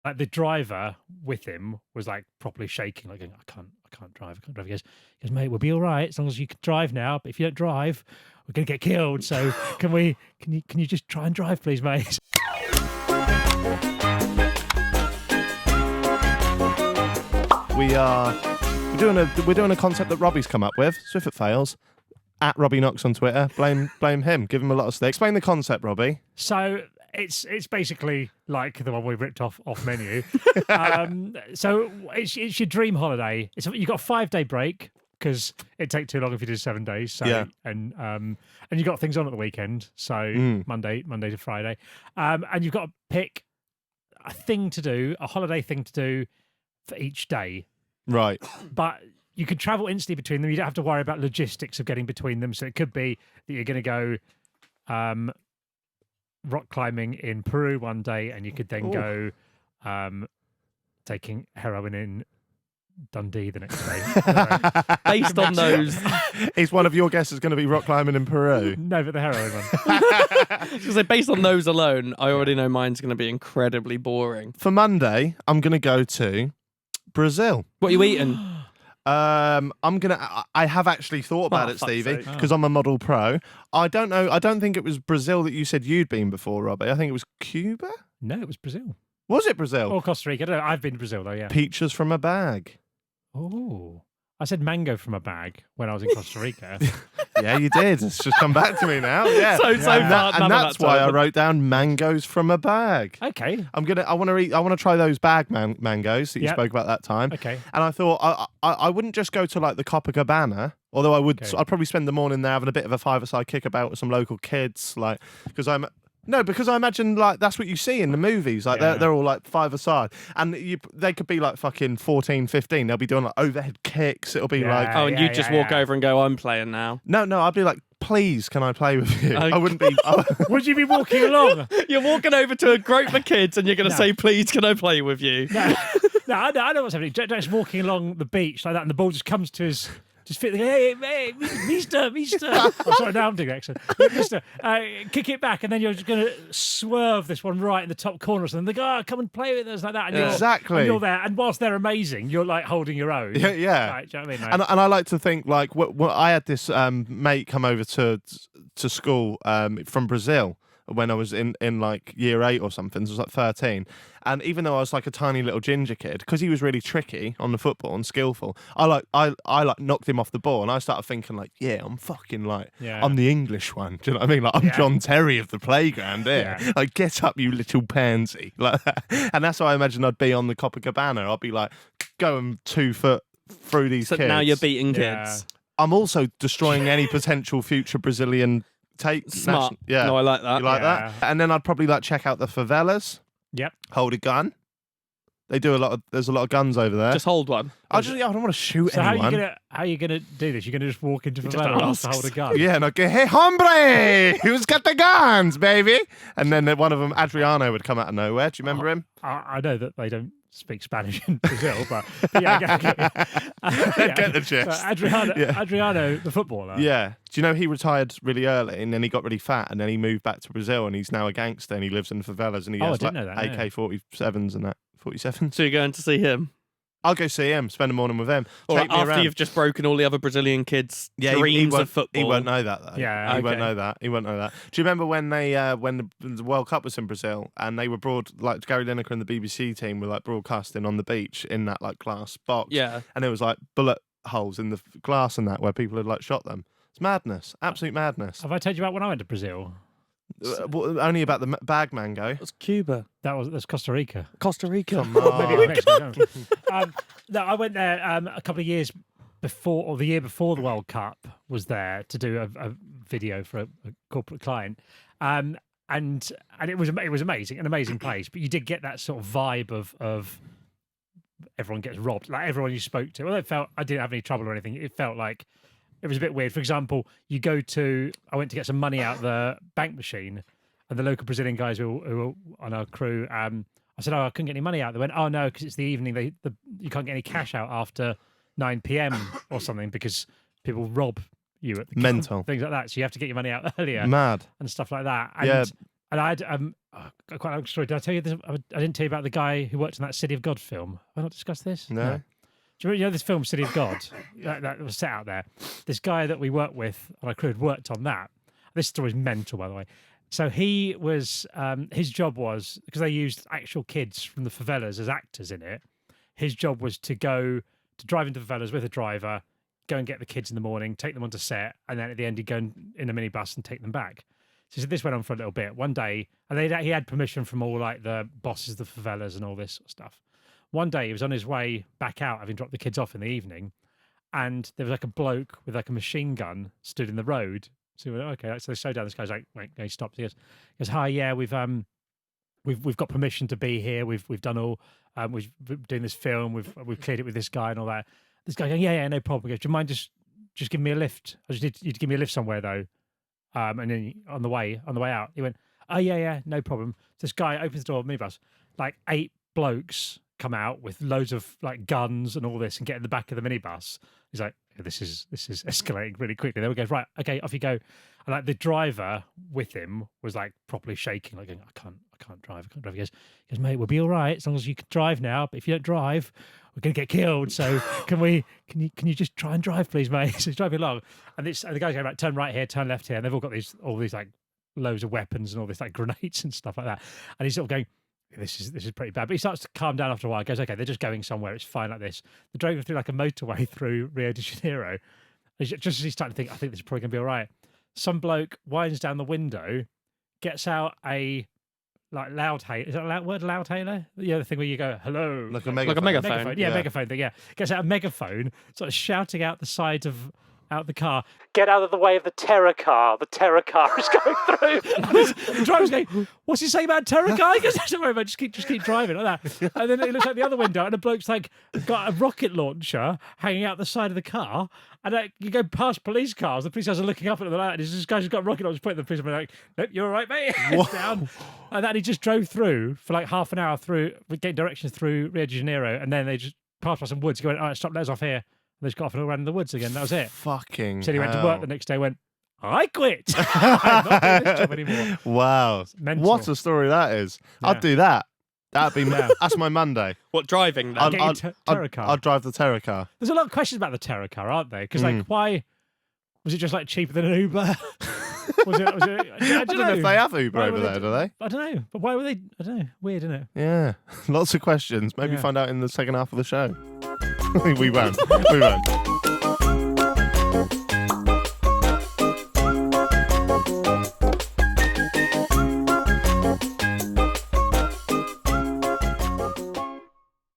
Like the driver with him was like properly shaking, like going, I can't drive. He goes, mate, we'll be all right as long as you can drive now. But if you don't drive, we're gonna get killed. So can you just try and drive, please, mate? We're doing a concept that Robbie's come up with. So if it fails, at Robbie Knox on Twitter, blame him. Give him a lot of stick. Explain the concept, Robbie. So it's basically like the one we ripped off menu. So it's your dream holiday. You've got a 5-day break because it'd take too long if you did 7 days. So yeah. And you got things on at the weekend. So Monday to Friday, and you've got to pick a thing to do, a holiday thing to do for each day. Right. But you can travel instantly between them. You don't have to worry about logistics of getting between them. So it could be that you're going to go rock climbing in Peru one day, and you could then go taking heroin in Dundee the next day. Based on those, is one of your guesses going to be rock climbing in Peru? No, but the heroin one. Because based on those alone, I already know mine's going to be incredibly boring. For Monday, I'm going to go to Brazil. What are you eating? I have actually thought about it, Stevie, because I'm a model pro. I don't know. I don't think it was Brazil that you said you'd been before, Robbie. I think it was Cuba. No, it was Brazil. Was it Brazil? Or Costa Rica. I don't know. I've been to Brazil though. Yeah. Peaches from a bag. Oh, I said mango from a bag when I was in Costa Rica. Yeah, you did. It's just come back to me now. Yeah. So far, and that's why I wrote down mangoes from a bag. Okay. I want to try those bag mangoes that you spoke about that time. Okay. And I thought I wouldn't just go to like the Copacabana, although I would. Okay. I'd probably spend the morning there having a bit of a five-a-side kickabout with some local kids, because I imagine like that's what you see in the movies. Like they're all like five-a-side, and they could be like fucking 14, 15. They'll be doing like overhead kicks. It'll be like and you just walk over and go, I'm playing now. No, I'd be like, please, can I play with you? I wouldn't be. Would you be walking along? You're walking over to a group of kids and you're going to say, please, can I play with you? No, I know what's happening. Jack's walking along the beach like that, and the ball just comes to his. Just fit. Hey, Mister. I'm sorry, now I'm doing accent. Mister, kick it back, and then you're just going to swerve this one right in the top corner. And they go, come and play with us like that. And exactly. You're there, and whilst they're amazing, you're like holding your own. Yeah. Right, do you know what I mean? And I like to think like I had this mate come over to school from Brazil when I was in like year 8 or something. So I was like 13. And even though I was like a tiny little ginger kid, because he was really tricky on the football and skillful, I knocked him off the ball, and I started thinking like, yeah, I'm fucking like, I'm the English one. Do you know what I mean? Like I'm John Terry of the playground here. Yeah. Like, get up, you little pansy. Like that. And that's how I imagine I'd be on the Copacabana. I'd be like going 2 foot through these kids. Now you're beating kids. I'm also destroying any potential future Brazilian smart. No, I like that. You like that? And then I'd probably like check out the favelas. Yep. Hold a gun. They do there's a lot of guns over there. Just hold one. I don't want to shoot anyone. How are you gonna do this? You're gonna just walk into the favela and hold a gun? Yeah, and I'd go, hey, hombre, who's got the guns, baby? And then one of them, Adriano, would come out of nowhere. Do you remember him? I know that they don't speak Spanish in Brazil, but yeah, I get the gist. Adriano, the footballer. Yeah. Do you know he retired really early, and then he got really fat, and then he moved back to Brazil, and he's now a gangster, and he lives in the favelas, and he has like AK-47s and that. 47. So you're going to see him? I'll go see him, spend a morning with him. Or after you've just broken all the other Brazilian kids' dreams of football. He won't know that, though. Yeah, He won't know that. Do you remember when the World Cup was in Brazil, and they were like Gary Lineker and the BBC team were like broadcasting on the beach in that like glass box? Yeah. And there was like bullet holes in the glass and that where people had like shot them. It's madness. Absolute madness. Have I told you about when I went to Brazil? Only about the bag mango. That's Cuba. That's Costa Rica. Costa Rica. Come on. Mexico, no, I went there a couple of years before, or the year before the World Cup was there to do a video for a corporate client, and it was amazing, an amazing place. But you did get that sort of vibe of everyone gets robbed, like everyone you spoke to. Well, I didn't have any trouble or anything. It felt like it was a bit weird. For example, I went to get some money out of the bank machine, and the local Brazilian guys who were on our crew, I said, I couldn't get any money out. They went, oh no, because it's the evening. You can't get any cash out after 9 p.m. or something because people rob you at the mental things like that. So you have to get your money out earlier. Mad. And stuff like that. And And I had quite a long story. Did I tell you this? I didn't tell you about the guy who worked on that City of God film. Have I not discussed this? No. Do you know this film, City of God, that was set out there? This guy that we worked with on our crew had worked on that. This story's mental, by the way. So he was, his job was, because they used actual kids from the favelas as actors in it, his job was to drive into the favelas with a driver, go and get the kids in the morning, take them onto set, and then at the end he'd go in a minibus and take them back. So this went on for a little bit. One day, and he had permission from all like the bosses of the favelas and all this sort of stuff. One day he was on his way back out, having dropped the kids off in the evening, and there was like a bloke with like a machine gun stood in the road. So we went, okay, so they slowed down. This guy's like, wait, he stopped. He goes, hi, yeah, we've got permission to be here. We've done all, we've been doing this film. We've cleared it with this guy and all that. This guy going, yeah, no problem. He goes, do you mind just giving me a lift? I just need you to give me a lift somewhere though. And then on the way out, he went, oh yeah, no problem. So this guy opens the door of the minibus, like 8 blokes come out with loads of like guns and all this and get in the back of the minibus. He's like, this is escalating really quickly. Then we go, right, okay, off you go. And like the driver with him was like properly shaking, like going, I can't drive. He goes, mate, we'll be all right as long as you can drive now. But if you don't drive, we're gonna get killed. So can you just try and drive, please, mate? So he's driving along, and the guy's going, right, turn right here, turn left here, and they've all got all these like loads of weapons and all this like grenades and stuff like that. And he's sort of going, this is pretty bad. But he starts to calm down after a while. He goes, okay, they're just going somewhere. It's fine like this. They're driving through like a motorway through Rio de Janeiro. Just as he's starting to think, I think this is probably going to be all right. Some bloke winds down the window, gets out a like loud hailer. Is that a word, loud hailer? The other thing where you go, hello. Like a megaphone. megaphone. Yeah, megaphone thing, yeah. Gets out a megaphone, sort of shouting out the side of the car, get out of the way of the terror car. The terror car is going through. And the driver's going, what's he saying about terror car? He goes, don't worry about it, just keep driving like that. And then he looks out the other window and the bloke's like got a rocket launcher hanging out the side of the car. And you go past police cars, the police cars are looking up at them and this guy's got a rocket launcher pointing at the police and like, nope, you're all right, mate. Down. And then he just drove through for like half an hour getting directions through Rio de Janeiro, and then they just passed by some woods. He went, all right, stop, let us off here. They just got off and all ran in the woods again. That was it. Fucking So he went to hell. work the next day, went, I quit. I'm not doing this job anymore. Wow. Mental. What a story that is. Yeah. I'd do that. That'd be that's my Monday. What, driving then? Terror car. I'd drive the terror car. There's a lot of questions about the terror car, aren't there? Because like, why was it just like cheaper than an Uber? was it? I don't know if they have Uber Why over were there, do they? I don't know. But why were they? I don't know. Weird, isn't it? Yeah. Lots of questions. Maybe Yeah. find out in the second half of the show. We won't. We won't.